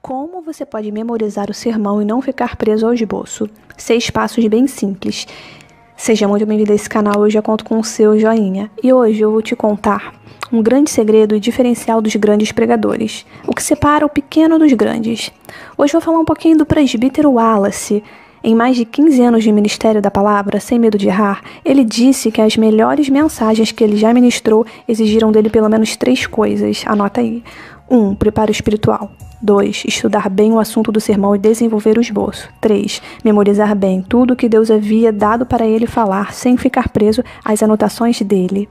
Como você pode memorizar o sermão e não ficar preso ao esboço? 6 passos bem simples. Seja muito bem-vindo a esse canal, eu já conto com o seu joinha. E hoje eu vou te contar um grande segredo e diferencial dos grandes pregadores. O que separa o pequeno dos grandes. Hoje eu vou falar um pouquinho do presbítero Wallace. Em mais de 15 anos de ministério da palavra, sem medo de errar, ele disse que as melhores mensagens que ele já ministrou exigiram dele pelo menos 3 coisas. Anota aí. 1. Preparo espiritual. 2. Estudar bem o assunto do sermão e desenvolver o esboço. 3. Memorizar bem tudo o que Deus havia dado para ele falar, sem ficar preso às anotações dele.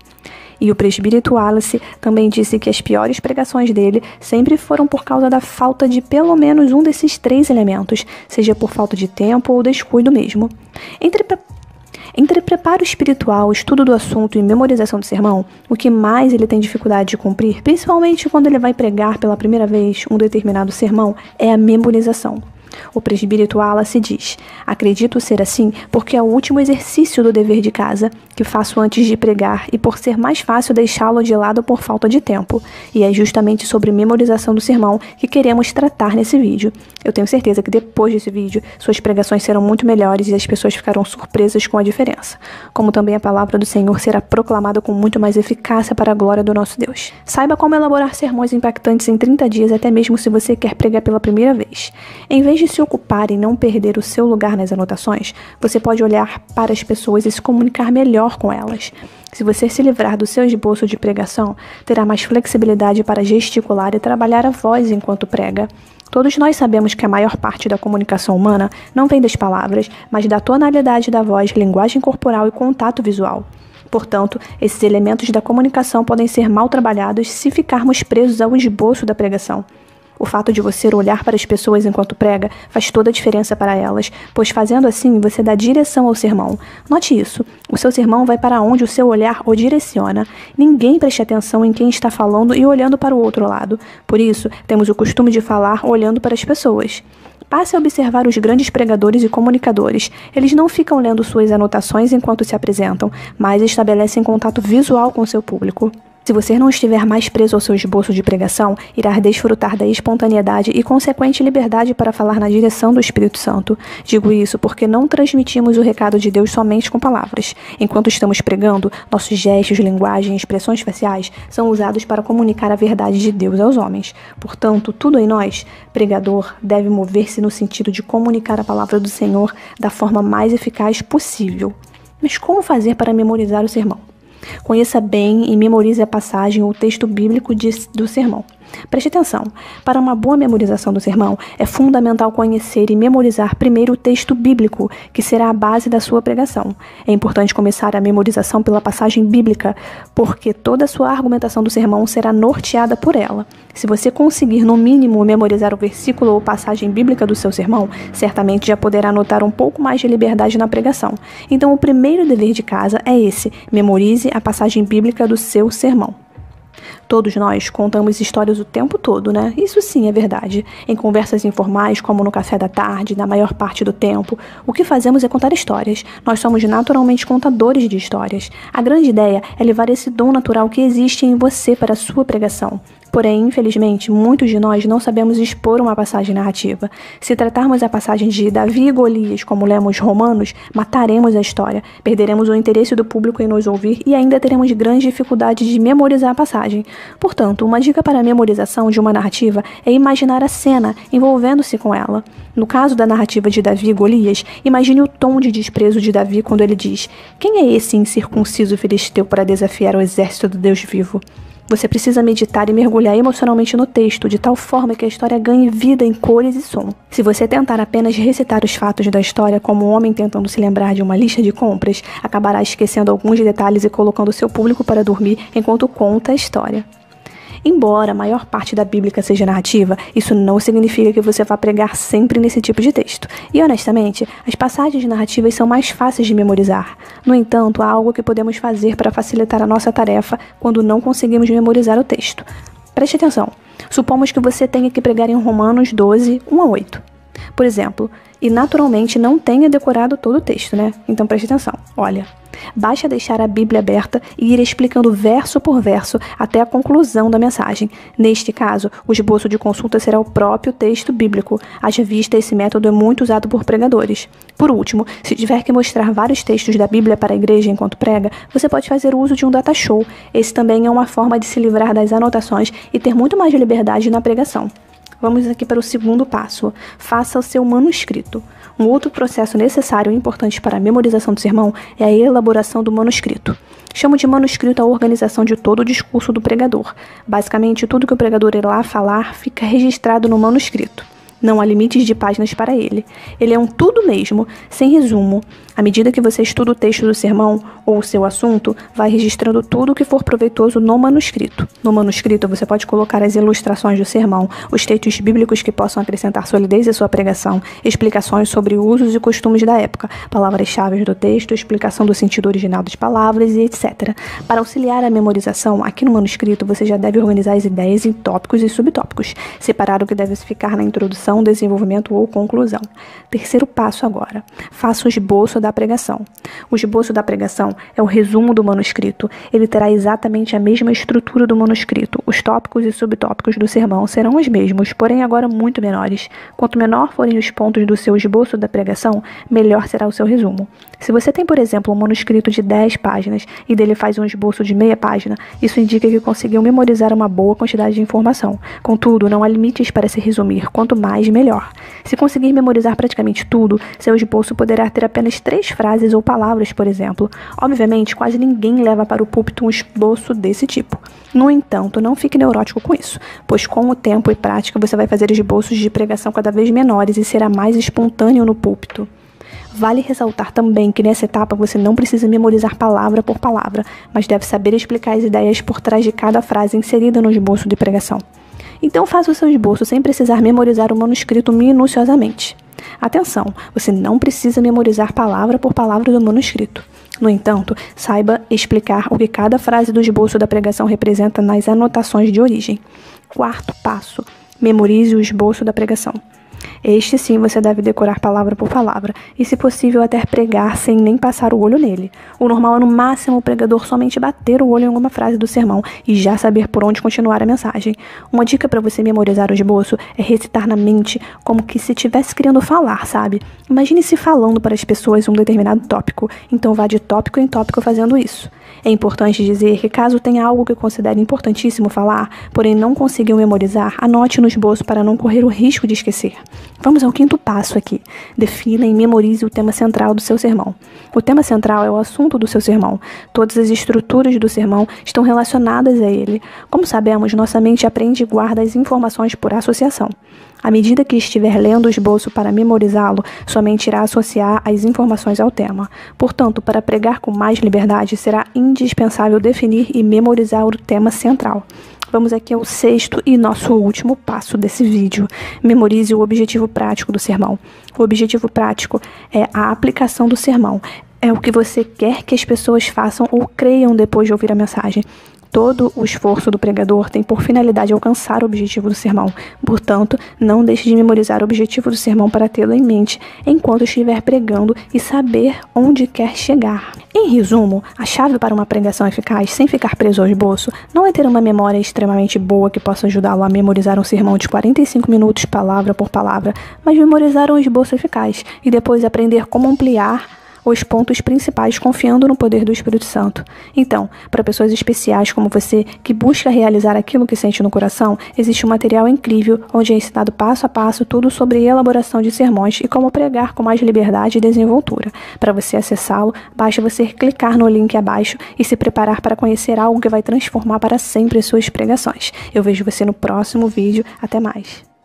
E o presbítero Wallace também disse que as piores pregações dele sempre foram por causa da falta de pelo menos um desses 3 elementos, seja por falta de tempo ou descuido mesmo. Entre preparo espiritual, estudo do assunto e memorização do sermão, o que mais ele tem dificuldade de cumprir, principalmente quando ele vai pregar pela primeira vez um determinado sermão, é a memorização. O presbítero Wallace diz: acredito ser assim porque é o último exercício do dever de casa que faço antes de pregar e por ser mais fácil deixá-lo de lado por falta de tempo. E é justamente sobre memorização do sermão que queremos tratar nesse vídeo. Eu tenho certeza que depois desse vídeo, suas pregações serão muito melhores e as pessoas ficarão surpresas com a diferença. Como também a palavra do Senhor será proclamada com muito mais eficácia para a glória do nosso Deus. Saiba como elaborar sermões impactantes em 30 dias, até mesmo se você quer pregar pela primeira vez. Em vez de se ocupar em não perder o seu lugar nas anotações, você pode olhar para as pessoas e se comunicar melhor com elas. Se você se livrar do seu esboço de pregação, terá mais flexibilidade para gesticular e trabalhar a voz enquanto prega. Todos nós sabemos que a maior parte da comunicação humana não vem das palavras, mas da tonalidade da voz, linguagem corporal e contato visual. Portanto, esses elementos da comunicação podem ser mal trabalhados se ficarmos presos ao esboço da pregação. O fato de você olhar para as pessoas enquanto prega faz toda a diferença para elas, pois fazendo assim você dá direção ao sermão. Note isso, o seu sermão vai para onde o seu olhar o direciona. Ninguém preste atenção em quem está falando e olhando para o outro lado. Por isso, temos o costume de falar olhando para as pessoas. Passe a observar os grandes pregadores e comunicadores. Eles não ficam lendo suas anotações enquanto se apresentam, mas estabelecem contato visual com seu público. Se você não estiver mais preso ao seu esboço de pregação, irá desfrutar da espontaneidade e consequente liberdade para falar na direção do Espírito Santo. Digo isso porque não transmitimos o recado de Deus somente com palavras. Enquanto estamos pregando, nossos gestos, linguagem e expressões faciais são usados para comunicar a verdade de Deus aos homens. Portanto, tudo em nós, pregador, deve mover-se no sentido de comunicar a palavra do Senhor da forma mais eficaz possível. Mas como fazer para memorizar o sermão? Conheça bem e memorize a passagem ou texto bíblico do sermão. Preste atenção, para uma boa memorização do sermão, é fundamental conhecer e memorizar primeiro o texto bíblico, que será a base da sua pregação. É importante começar a memorização pela passagem bíblica, porque toda a sua argumentação do sermão será norteada por ela. Se você conseguir, no mínimo, memorizar o versículo ou passagem bíblica do seu sermão, certamente já poderá notar um pouco mais de liberdade na pregação. Então, o primeiro dever de casa é esse: memorize a passagem bíblica do seu sermão. Todos nós contamos histórias o tempo todo, né? Isso sim é verdade. Em conversas informais, como no café da tarde, na maior parte do tempo, o que fazemos é contar histórias. Nós somos naturalmente contadores de histórias. A grande ideia é levar esse dom natural que existe em você para a sua pregação. Porém, infelizmente, muitos de nós não sabemos expor uma passagem narrativa. Se tratarmos a passagem de Davi e Golias, como lemos Romanos, mataremos a história, perderemos o interesse do público em nos ouvir e ainda teremos grande dificuldade de memorizar a passagem. Portanto, uma dica para a memorização de uma narrativa é imaginar a cena, envolvendo-se com ela. No caso da narrativa de Davi e Golias, imagine o tom de desprezo de Davi quando ele diz: "Quem é esse incircunciso filisteu para desafiar o exército do Deus vivo?" Você precisa meditar e mergulhar emocionalmente no texto, de tal forma que a história ganhe vida em cores e som. Se você tentar apenas recitar os fatos da história como um homem tentando se lembrar de uma lista de compras, acabará esquecendo alguns detalhes e colocando seu público para dormir enquanto conta a história. Embora a maior parte da Bíblia seja narrativa, isso não significa que você vá pregar sempre nesse tipo de texto. E, honestamente, as passagens narrativas são mais fáceis de memorizar. No entanto, há algo que podemos fazer para facilitar a nossa tarefa quando não conseguimos memorizar o texto. Preste atenção. Supomos que você tenha que pregar em Romanos 12, 1 a 8. Por exemplo, e naturalmente não tenha decorado todo o texto, né? Então preste atenção. Olha, basta deixar a Bíblia aberta e ir explicando verso por verso até a conclusão da mensagem. Neste caso, o esboço de consulta será o próprio texto bíblico. Haja vista, esse método é muito usado por pregadores. Por último, se tiver que mostrar vários textos da Bíblia para a igreja enquanto prega, você pode fazer uso de um data show. Esse também é uma forma de se livrar das anotações e ter muito mais liberdade na pregação. Vamos aqui para o segundo passo. Faça o seu manuscrito. Um outro processo necessário e importante para a memorização do sermão é a elaboração do manuscrito. Chamo de manuscrito a organização de todo o discurso do pregador. Basicamente, tudo que o pregador irá falar fica registrado no manuscrito. Não há limites de páginas para ele. Ele é um tudo mesmo, sem resumo. À medida que você estuda o texto do sermão ou o seu assunto, vai registrando tudo o que for proveitoso no manuscrito. No manuscrito, você pode colocar as ilustrações do sermão, os textos bíblicos que possam acrescentar solidez à sua pregação, explicações sobre usos e costumes da época, palavras-chave do texto, explicação do sentido original das palavras e etc. Para auxiliar a memorização, aqui no manuscrito você já deve organizar as ideias em tópicos e subtópicos, separar o que deve ficar na introdução, desenvolvimento ou conclusão. Terceiro passo agora. Faça o esboço da pregação. O esboço da pregação é o resumo do manuscrito. Ele terá exatamente a mesma estrutura do manuscrito. Os tópicos e subtópicos do sermão serão os mesmos, porém agora muito menores. Quanto menor forem os pontos do seu esboço da pregação, melhor será o seu resumo. Se você tem, por exemplo, um manuscrito de 10 páginas e dele faz um esboço de meia página, isso indica que conseguiu memorizar uma boa quantidade de informação. Contudo, não há limites para se resumir. Quanto mais, melhor. Se conseguir memorizar praticamente tudo, seu esboço poderá ter apenas 3 frases ou palavras, por exemplo. Obviamente, quase ninguém leva para o púlpito um esboço desse tipo. No entanto, não fique neurótico com isso, pois com o tempo e prática você vai fazer esboços de pregação cada vez menores e será mais espontâneo no púlpito. Vale ressaltar também que nessa etapa você não precisa memorizar palavra por palavra, mas deve saber explicar as ideias por trás de cada frase inserida no esboço de pregação. Então faça o seu esboço sem precisar memorizar o manuscrito minuciosamente. Atenção, você não precisa memorizar palavra por palavra do manuscrito. No entanto, saiba explicar o que cada frase do esboço da pregação representa nas anotações de origem. Quarto passo, memorize o esboço da pregação. Este sim você deve decorar palavra por palavra e, se possível, até pregar sem nem passar o olho nele. O normal é, no máximo, o pregador somente bater o olho em alguma frase do sermão e já saber por onde continuar a mensagem. Uma dica para você memorizar o esboço é recitar na mente como que se estivesse querendo falar, sabe? Imagine-se falando para as pessoas um determinado tópico, então vá de tópico em tópico fazendo isso. É importante dizer que, caso tenha algo que considere importantíssimo falar, porém não conseguiu memorizar, anote no esboço para não correr o risco de esquecer. Vamos ao quinto passo aqui. Defina e memorize o tema central do seu sermão. O tema central é o assunto do seu sermão. Todas as estruturas do sermão estão relacionadas a ele. Como sabemos, nossa mente aprende e guarda as informações por associação. À medida que estiver lendo o esboço para memorizá-lo, sua mente irá associar as informações ao tema. Portanto, para pregar com mais liberdade, será indispensável definir e memorizar o tema central. Vamos aqui ao sexto e nosso último passo desse vídeo. Memorize o objetivo prático do sermão. O objetivo prático é a aplicação do sermão. É o que você quer que as pessoas façam ou creiam depois de ouvir a mensagem. Todo o esforço do pregador tem por finalidade alcançar o objetivo do sermão. Portanto, não deixe de memorizar o objetivo do sermão para tê-lo em mente enquanto estiver pregando e saber onde quer chegar. Em resumo, a chave para uma pregação eficaz, sem ficar preso ao esboço, não é ter uma memória extremamente boa que possa ajudá-lo a memorizar um sermão de 45 minutos, palavra por palavra, mas memorizar um esboço eficaz e depois aprender como ampliar os pontos principais, confiando no poder do Espírito Santo. Então, para pessoas especiais como você, que busca realizar aquilo que sente no coração, existe um material incrível, onde é ensinado passo a passo tudo sobre elaboração de sermões e como pregar com mais liberdade e desenvoltura. Para você acessá-lo, basta você clicar no link abaixo e se preparar para conhecer algo que vai transformar para sempre as suas pregações. Eu vejo você no próximo vídeo. Até mais!